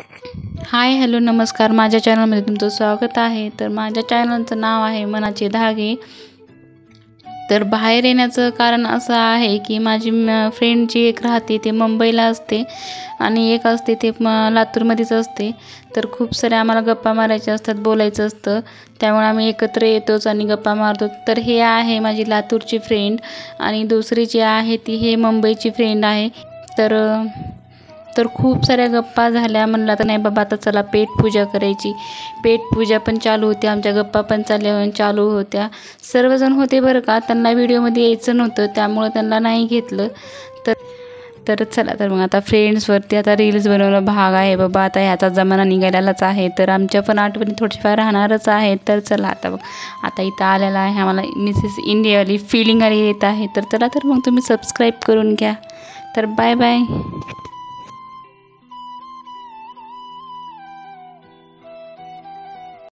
Hi hello नमस्कार, माझ्या चॅनलमध्ये तुमचं स्वागत आहे। तर माझ्या चॅनलचं नाव आहे मनाचे धागे। तर बाहेर येण्याचं कारण असं आहे की माझी फ्रेंड जी एक राहते ते मुंबईला असते आणि एक असते ते लातूरमध्येच असते। तर खूप सारे आम्हाला गप्पा मारायच्या असतात, बोलायचं असतं, त्यामुळे आम्ही एकत्र येतोच आणि गप्पा मारतो। तर हे आहे माझी लातूरची फ्रेंड आणि दुसरी जी आहे ती हे मुंबईची फ्रेंड आहे। तर खूप साऱ्या गप्पा झाल्या, म्हणलं तर नाही बाबा आता चला पेटपूजा करायची। पेटपूजा पण चालू होती, आमच्या गप्पा पण चालू होत्या। सर्वजण होते बरं का, त्यांना व्हिडिओमध्ये यायचं नव्हतं त्यामुळे त्यांना नाही घेतलं। तर चला, तर मग आता फ्रेंड्सवरती आता रील्स बनवणं भाग आहे बाबा, आता ह्याचा जमाना निघालेलाच आहे। तर आमच्या पण आठवणी थोडीफार राहणारच आहेत। तर चला आता इथं आलेला आहे आम्हाला मिसेस इंडियावाली फिलिंग आली येत आहे। तर चला, तर मग तुम्ही सबस्क्राईब करून घ्या। तर बाय बाय।